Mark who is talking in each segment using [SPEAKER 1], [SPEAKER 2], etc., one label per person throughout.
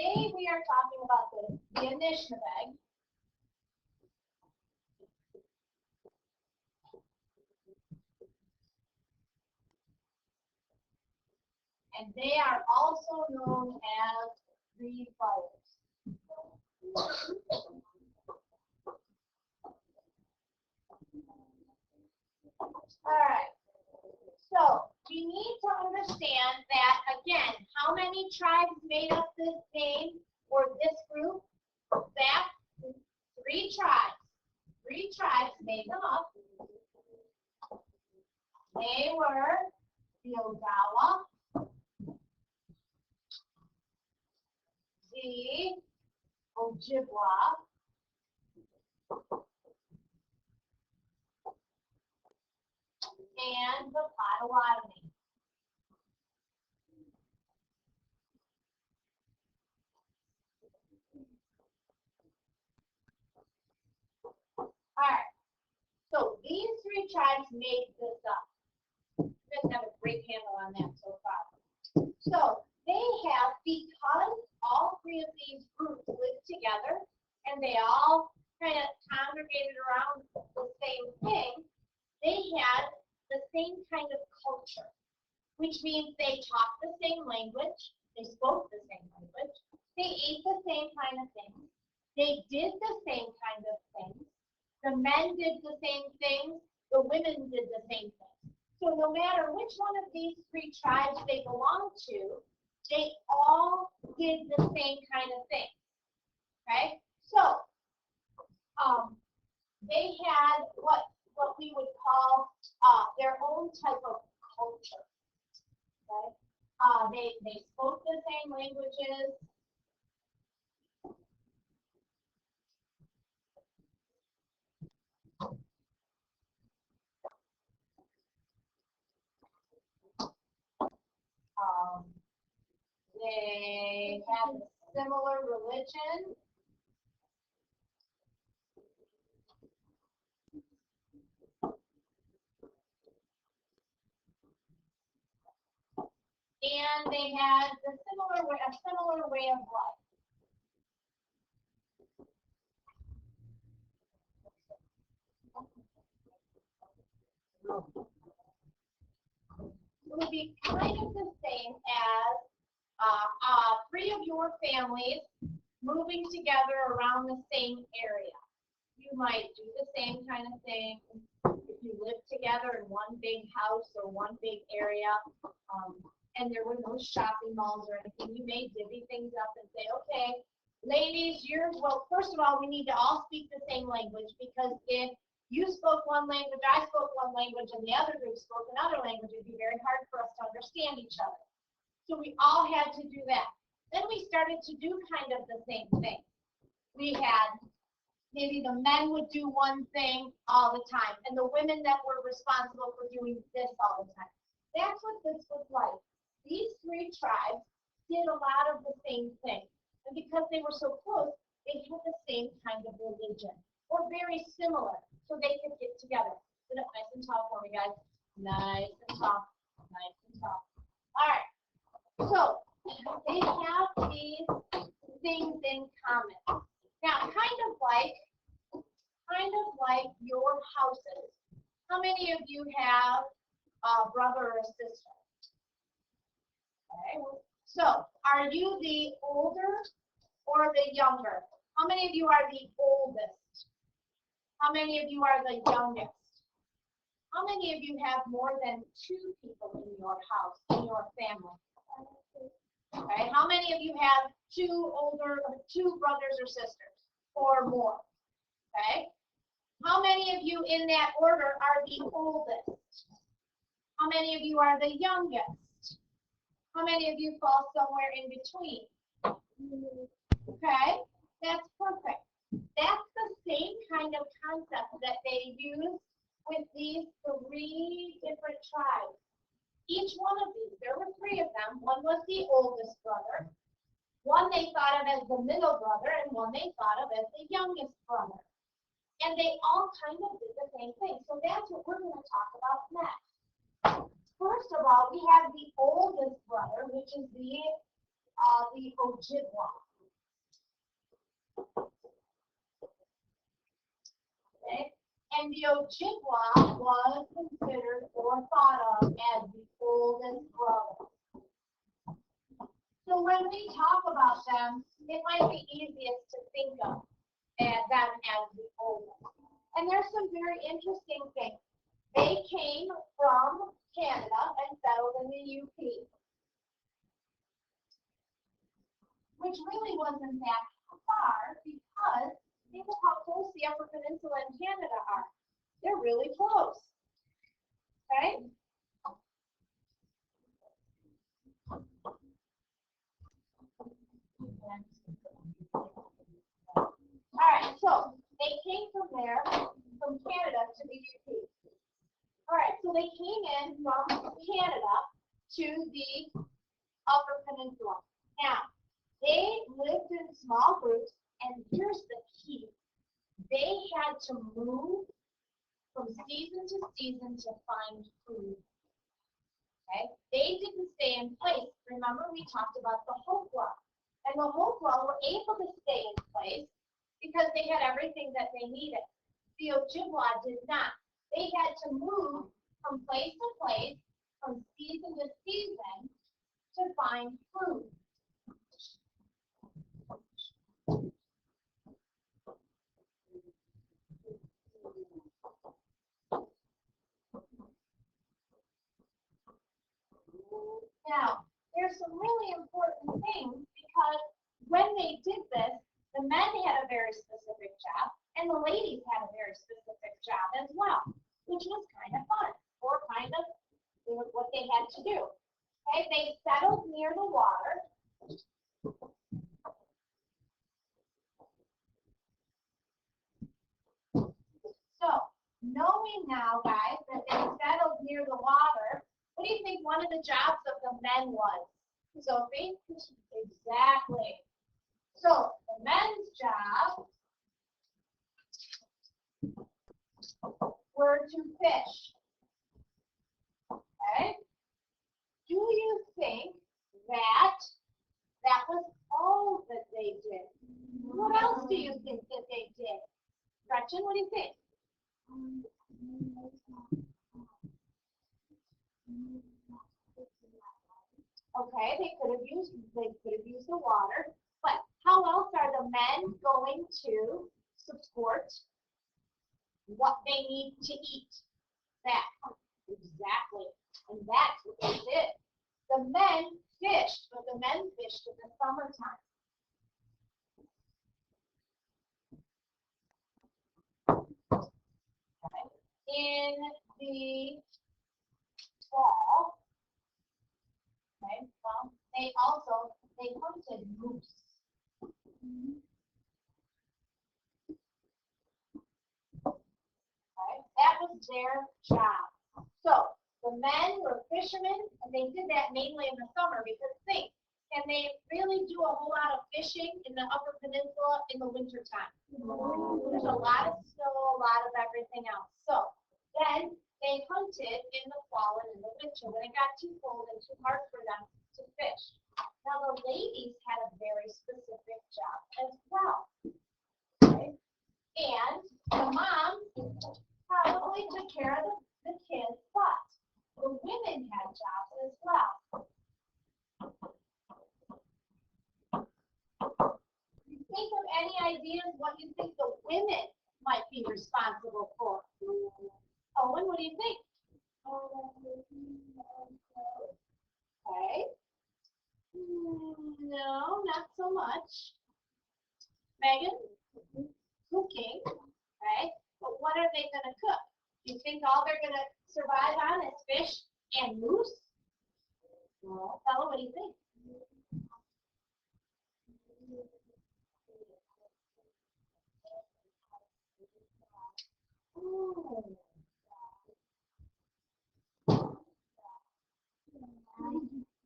[SPEAKER 1] today we are talking about the anishinabeg. And they are also known as reed fires. All right. So we need to understand that, again, how many tribes made up this name or this group? That 3 tribes. 3 tribes made them up. They were the Odawa, the Ojibwa, and the Potawatomi. All right. So these 3 tribes made this up. You guys have a great handle on that so far. So they have, because all 3 of these groups lived together and they all kind of congregated around the same thing, they had the same kind of culture, which means they talked the same language, they spoke the same language, they ate the same kind of things, they did the same kind of things, the men did the same things, the women did the same things. So no matter which one of these 3 tribes they belonged to, they all did the same kind of thing. Okay? So they had what we would call their own type of culture. Okay? They spoke the same languages. They have a similar religion. And they had a similar way of life. It would be kind of the same as 3 of your families moving together around the same area. You might do the same kind of thing if you live together in one big house or one big area, and there were no shopping malls or anything. You may divvy things up and say, okay, ladies, well, first of all, we need to all speak the same language, because if you spoke one language, I spoke one language, and the other group spoke another language, it'd be very hard for us to understand each other. So we all had to do that. Then we started to do kind of the same thing. We had, maybe the men would do one thing all the time, and the women that were responsible for doing this all the time. That's what this was like. These 3 tribes did a lot of the same thing. And because they were so close, they had the same kind of religion, or very similar, so they could get together. Sit up nice and tall for me, guys. Nice and tall. Nice and tall. All right. So they have these things in common. Now, kind of like your houses. How many of you have a brother or a sister? Okay. So, are you the older or the younger? How many of you are the oldest? How many of you are the youngest? How many of you have more than 2 people in your house, in your family? Okay. How many of you have 2 brothers or sisters or more? Okay. How many of you in that order are the oldest? How many of you are the youngest? How many of you fall somewhere in between? Okay, that's perfect. That's the same kind of concept that they used with these 3 different tribes. Each one of these, there were 3 of them. One was the oldest brother. One they thought of as the middle brother, and one they thought of as the youngest brother. And they all kind of did the same thing. So that's what we're going to talk about next. First of all, we have the oldest brother, which is the Ojibwa. Okay? And the Ojibwa was considered or thought of as the oldest brother. So when we talk about them, it might be easiest to think of them as the oldest. And there's some very interesting things. They came from Canada and settled in the UP, which really wasn't that far because think of how close the Upper Peninsula and Canada are. They're really close. Okay? All right, so they came from there, from Canada to the UP. All right, so they came in from Canada to the Upper Peninsula. Now, they lived in small groups, and here's the key. They had to move from season to season to find food. Okay? They didn't stay in place. Remember, we talked about the Hokwa. And the Hokwa were able to stay in place because they had everything that they needed. The Ojibwa did not. They had to move from place to place, from season to season, to find food. Now, there's some really important things because when they did this, the men had a very specific job and the ladies had a very specific job as well, which was kind of fun or kind of what they had to do. Okay, they settled near the water. So, knowing now, guys, that they settled near the water, what do you think one of the jobs of the men was? Sophie? Exactly. So, the men's job were to fish. Okay? Do you think that that was all that they did? What else do you think that they did? Gretchen, what do you think? Okay, they could have used the water, but how else are the men going to support what they need to eat? That. Exactly. And that's what they did. The men fished, but the men fished in the summertime. Okay. In the fall, okay, well, they hunted moose. Okay, that was their job. So the men were fishermen, and they did that mainly in the summer because think, can they really do a whole lot of fishing in the Upper Peninsula in the wintertime? There's a lot of snow, a lot of everything else. So then they hunted in the fall and in the winter when it got too cold and too hard for them to fish. Now the ladies had a very specific job as well. Okay? And the moms probably took care of the kids, but the women had jobs as well. You think of any ideas what you think the women might be responsible for? Owen, what do you think? Okay. No, not so much. Megan? Cooking, right? But what are they going to cook? Do you think all they're going to survive on is fish and moose? No. Fella, what do you think?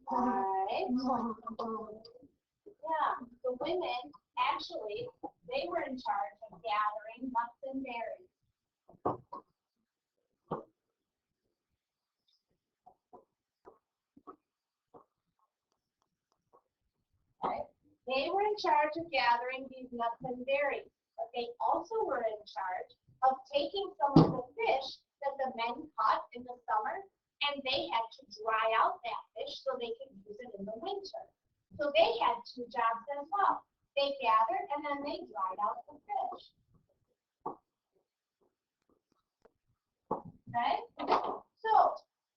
[SPEAKER 1] Right. Yeah, the women actually, they were in charge of gathering nuts and berries. Okay. They were in charge of gathering these nuts and berries, but they also were in charge of taking some of the fish that the men caught in the summer, and they had to dry out that fish so they could use it in the winter. So they had two jobs as well. They gathered and then they dried out the fish. Okay? So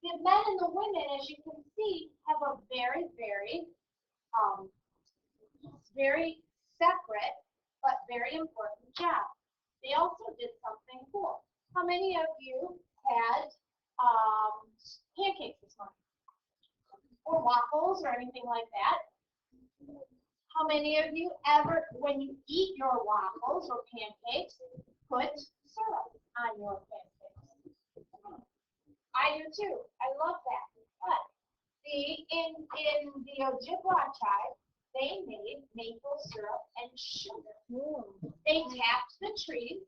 [SPEAKER 1] the men and the women, as you can see, have a very separate but very important job. They also did something cool. How many of you had pancakes this morning? Or waffles or anything like that? How many of you ever, when you eat your waffles or pancakes, put syrup on your pancakes? I do too. I love that. But see, in the Ojibwa tribe, they made maple syrup and sugar. They tapped the trees,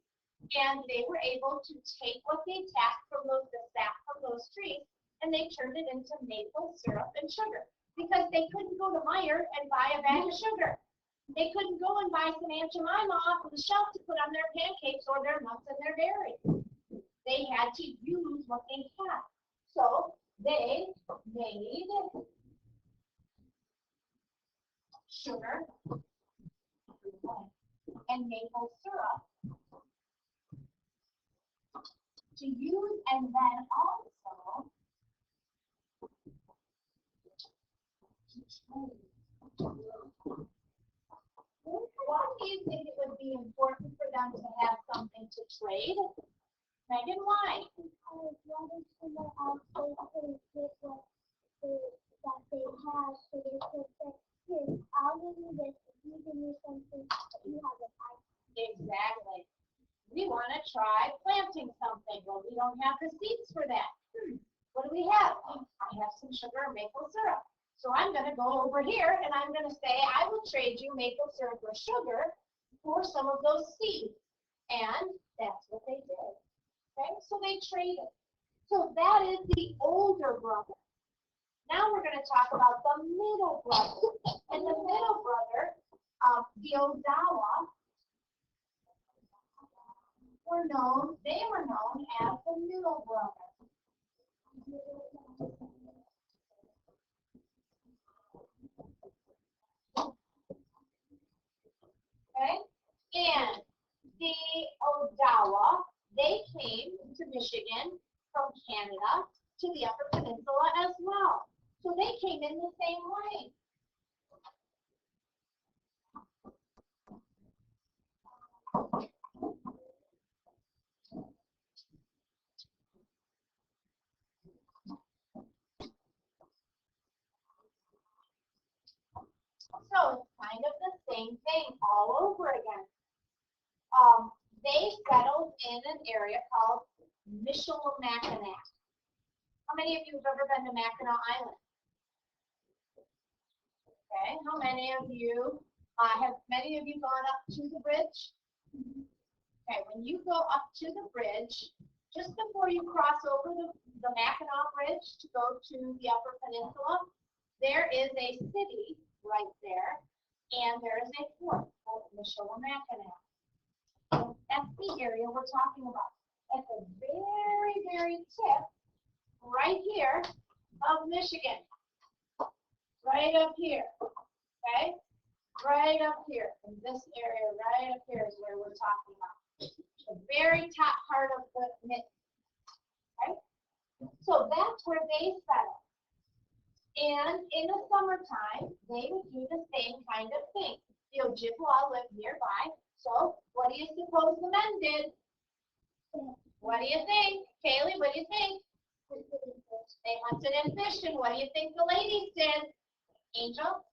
[SPEAKER 1] and they were able to take what they tapped from the sap from those trees, and they turned it into maple syrup and sugar. Because they couldn't go to Meijer and buy a bag of sugar. They couldn't go and buy some Aunt Jemima off of the shelf to put on their pancakes or their nuts and their berries. They had to use what they had. So they made sugar and maple syrup to use, and then also to trade. Why do you think it would be important for them to have something to trade? Megan, why?
[SPEAKER 2] Because what if someone else could get what that they have, so they could say, here, I'll give you this, if you give me something that you haven't had.
[SPEAKER 1] Exactly. We want to try planting something. Well, we don't have the seeds for that. What do we have? Oh, I have some sugar and maple syrup. So I'm going to go over here and I'm going to say, I will trade you maple syrup or sugar for some of those seeds. And that's what they did. Okay, so they traded. So that is the older brother. Now we're going to talk about the middle brother. And the middle brother, the Odawa, they were known as the middle brother. Okay? And the Odawa, they came to Michigan from Canada to the Upper Peninsula as well. So they came in the same way. So it's kind of the same thing all over again. They settled in an area called Michilimackinac. How many of you have ever been to Mackinac Island? Okay, how many of you, have many of you gone up to the bridge? Okay, when you go up to the bridge, just before you cross over the Mackinac Bridge to go to the Upper Peninsula, there is a city right there, and there is a fort called Michilimackinac. That's the area we're talking about. At the very, very tip, right here, of Michigan. Right up here, okay? Right up here, in this area, right up here is where we're talking about. The very top part of the mitten, okay? So that's where they settled. And in the summertime, they would do the same kind of thing. The Ojibwa lived nearby, so what do you suppose the men did? What do you think? Kaylee, what do you think? They hunted and fished, and what do you think the ladies did? Angel?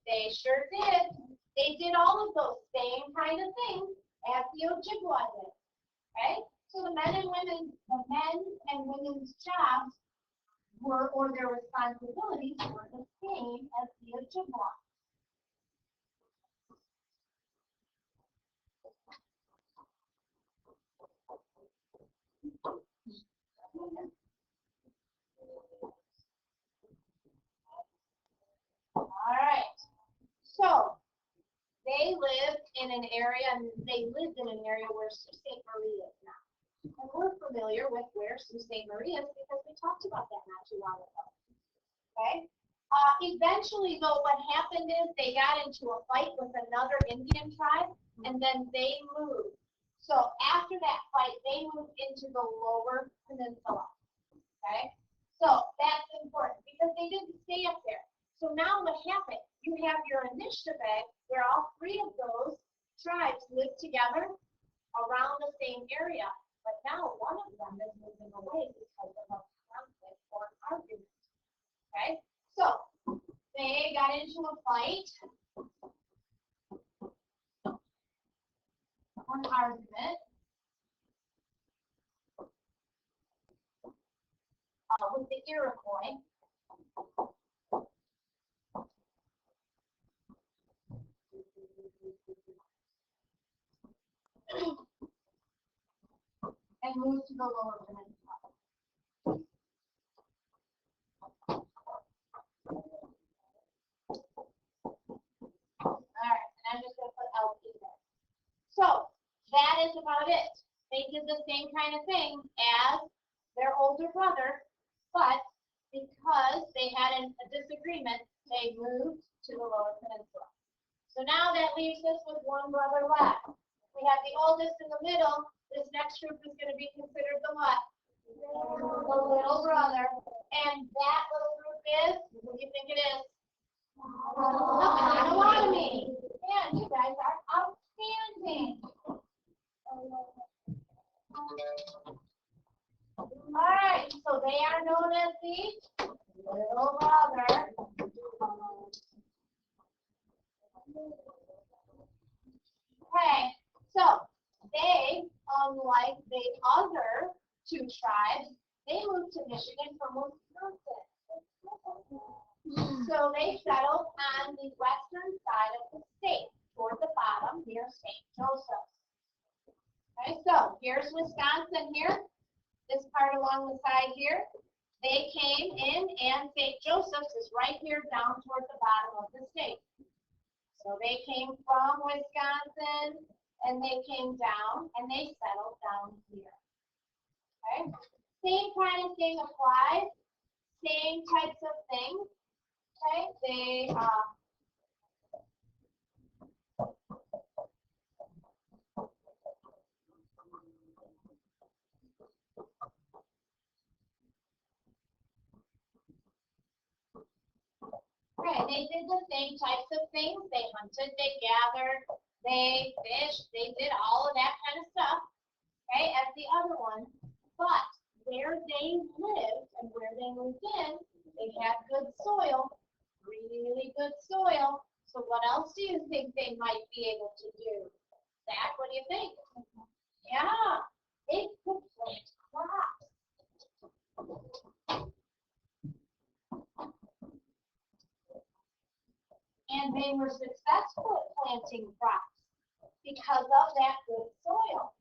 [SPEAKER 1] They sure did. They did all of those same kind of things as the Ojibwa did. Okay? So the men and women's jobs were, or their responsibilities were the same as the Ojibwa. All in an area, and they lived in an area where Sault Ste. Marie is now. And we're familiar with where Sault Ste. Marie is because we talked about that not too long ago. Okay? Eventually, though, what happened is they got into a fight with another Indian tribe, and then they moved. So after that fight, they moved into the lower peninsula. Okay? So that's important because they didn't stay up there. So now what happened? You have your anishinabeg, where all three of those tribes live together around the same area. But now one of them is moving away because of a conflict or an argument. Okay? So they got into a fight, or an argument, with the Iroquois. And moved to the lower peninsula. Alright, and I'm just going to put LP there. So, that is about it. They did the same kind of thing as their older brother, but because they had a disagreement, they moved to the lower peninsula. So now that leaves us with one brother left. We have the oldest in the middle. This next group is going to be considered the what? The little brother. And that little group is, what do you think it is? The Potawatomi. Man, you guys are outstanding. Alright, so they are known as the little brother. Okay, so they, unlike the other two tribes, they moved to Michigan from Wisconsin. So they settled on the western side of the state, toward the bottom near St. Joseph's. Okay, so here's Wisconsin here, this part along the side here. They came in, and St. Joseph's is right here down toward the bottom of the state. So they came from Wisconsin, and they came down, and they settled down here. Okay? Same kind of thing applies. Same types of things. Okay? They they did the same types of things. They hunted, they gathered, they fished, they did all of that kind of stuff. Okay, as the other one. But where they lived and where they moved in, they had good soil, really good soil. So what else do you think they might be able to do? Zach, what do you think? Yeah, they could plant crops. And they were successful at planting crops because of that good soil.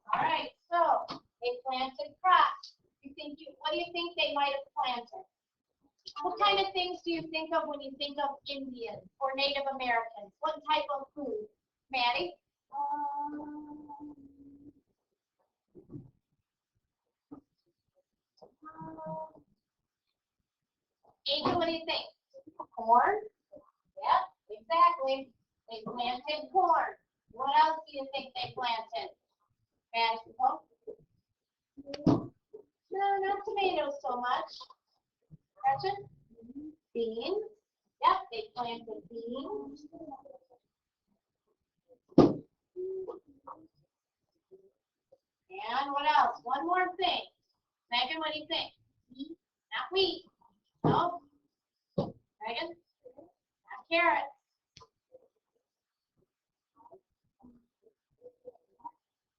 [SPEAKER 1] All right, so they planted crops. What do you think they might have planted? What kind of things do you think of when you think of Indians or Native Americans? What type of food? Maddie? Angel, what do you think? Corn? Yep, exactly. They planted corn. What else do you think they planted? Maddie? No, not tomatoes so much. Gretchen? Beans. Yep, they planted beans. And what else? One more thing. Megan, what do you think? Not wheat. No. Megan? Not carrots.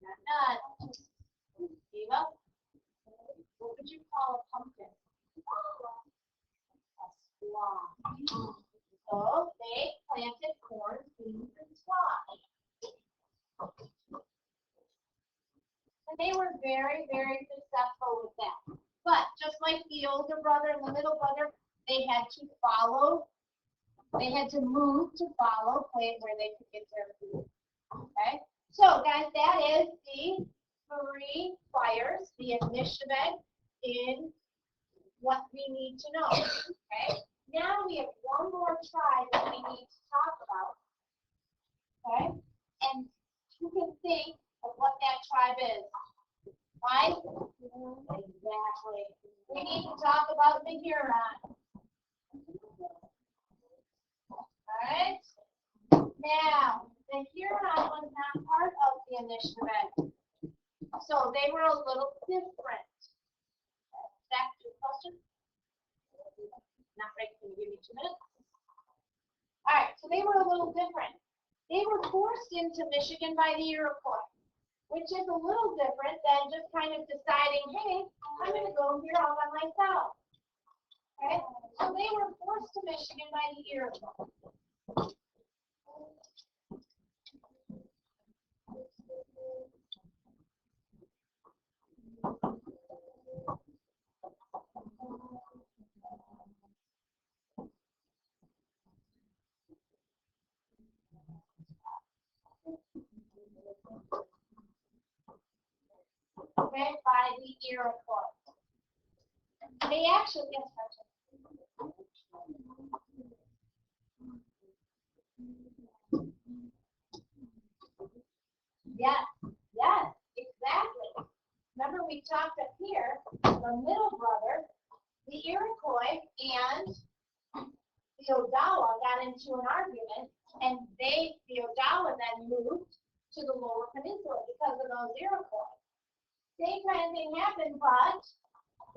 [SPEAKER 1] Not nuts. Eva? What would you call a pumpkin? A squash. So they planted corn, beans, and squash. And They were very, very successful with that. But just like the older brother and the middle brother, they had to follow. They had to move to follow where they could get their food. Okay. So guys, that is the 3 fires, the anishinabeg in what we need to know. Okay. Now we have one more tribe that we need to talk about. Okay. And you can think of what that tribe is. Right? Exactly. We need to talk about the Huron. Alright? Now, the Huron was not part of the Anishinabeg. So they were a little different. Back to the question? Not right. Can you give me 2 minutes? Alright, so they were a little different. They were forced into Michigan by the Iroquois, which is a little different than just kind of deciding, hey, I'm going to go here all by myself. Okay? So they were forced to Michigan by the Iroquois. Okay, by the Iroquois. They actually, yes, yes, exactly. Remember we talked up here, the middle brother, the Iroquois and the Odawa got into an argument, and the Odawa then moved to the lower peninsula because of those Iroquois. Same kind of thing happened, but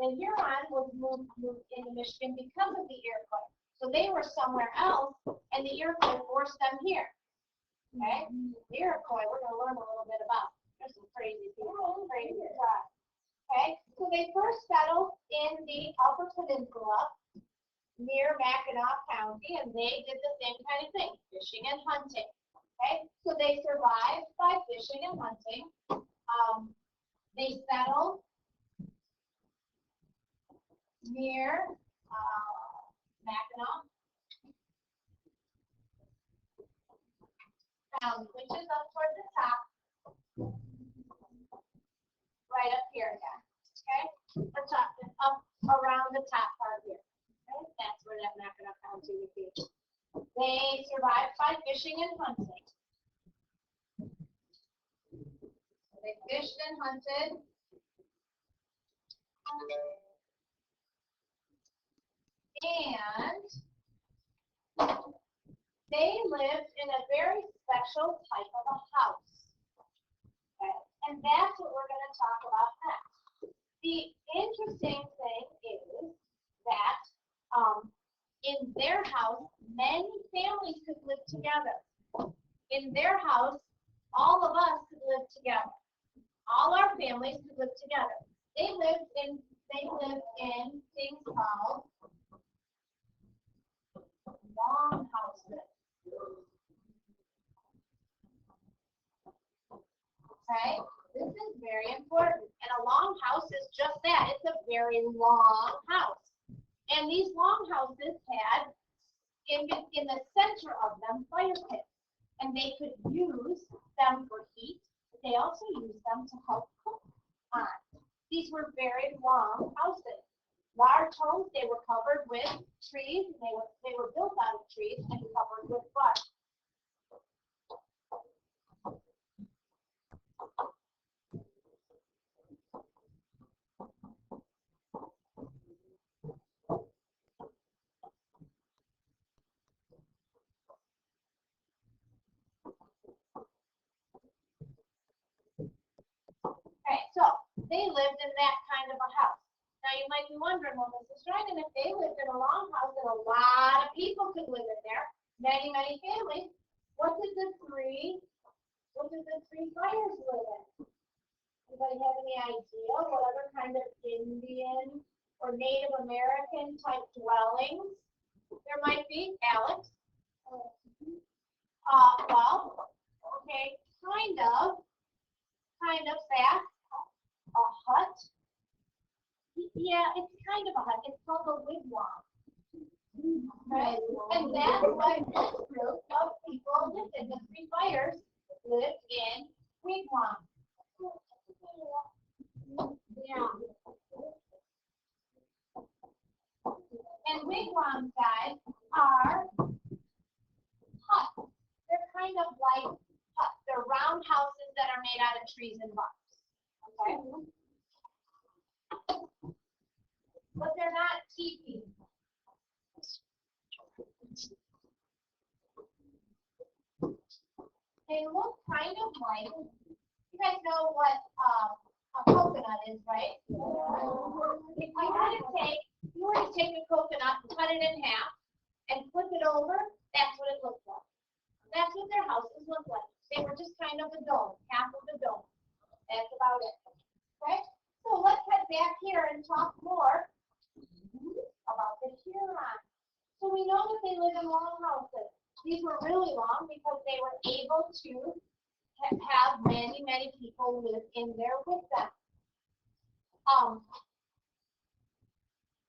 [SPEAKER 1] the Huron was moved into Michigan because of the Iroquois. So they were somewhere else, and the Iroquois forced them here. Okay? The Iroquois, we're going to learn a little bit about. There's some crazy people, crazy stuff. Okay? So they first settled in the Upper Peninsula near Mackinac County, and they did the same kind of thing, fishing and hunting. Okay? So they survived by fishing and hunting. They settled near Mackinac County, which is up toward the top, right up here again. Okay? The top, up around the top part here. Okay? That's where that Mackinac County would be. They survived by fishing and hunting. So they fished and hunted. And they lived in a very special type of a house. Okay? And that's what we're going to talk about next. The interesting thing is that in their house, many families could live together. In their house, all of us could live together. All our families could live together. They lived in things called long houses. Okay? This is very important. And a long house is just that. It's a very long house. And these long houses had, in the center of them, fire pits. And they could use them for heat. But they also used them to help cook on. These were very long houses. Large homes, they were covered with trees. And they were built out of trees and covered with brush. Okay, so they lived in that kind of a house. Now you might be wondering, well, Mrs. Stryden, if they lived in a long house and a lot of people could live in there, many, many families, what did the three fires live in? Anybody have any idea what other kind of Indian or Native American type dwellings there might be? Alex? Well, okay, kind of fast. Yeah, it's kind of a hut. It's called a wigwam. Right? And that's why this group of people lived in the three fires lived in wigwams. Yeah. And wigwams, guys, are huts. They're kind of like huts. They're round houses that are made out of trees and barks. Okay? But they're not teepees. They look kind of like, you guys know what a coconut is, right? If you were to take a coconut, cut it in half, and flip it over, that's what it looks like. That's what their houses look like. They were just kind of a dome, half of a dome. That's about it. Okay? So let's head back here and talk more about the huron. So we know that they live in long houses. These were really long because they were able to have many, many people live in there with them.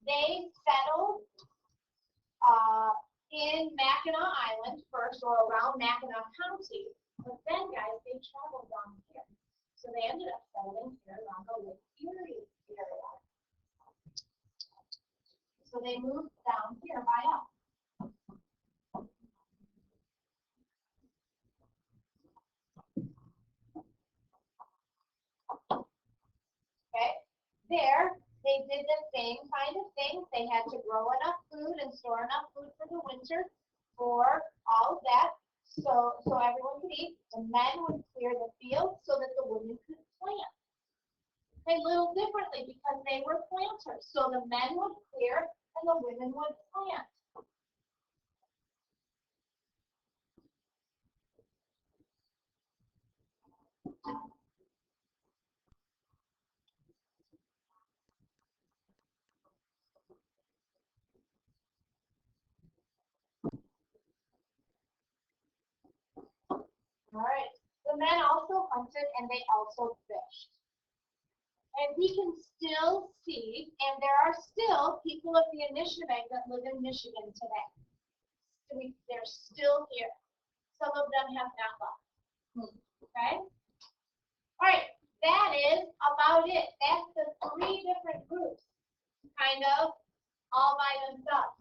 [SPEAKER 1] They settled in Mackinac Island first, or around Mackinac County. But then, guys, they traveled down here. So they ended up settling here around the Lake Erie area. So they moved down here by us. Okay? There, they did the same kind of thing. They had to grow enough food and store enough food for the winter for all of that, so everyone could eat. The men would clear the fields so that the women could plant. They lived differently because they were planters. So the men would clear and the women would plant. All right. The men also hunted and they also fished. And we can still see, and there are still people of the Anishinabeg that live in Michigan today. They're still here. Some of them have not left. Okay? All right, that is about it. That's the three different groups, kind of all by themselves.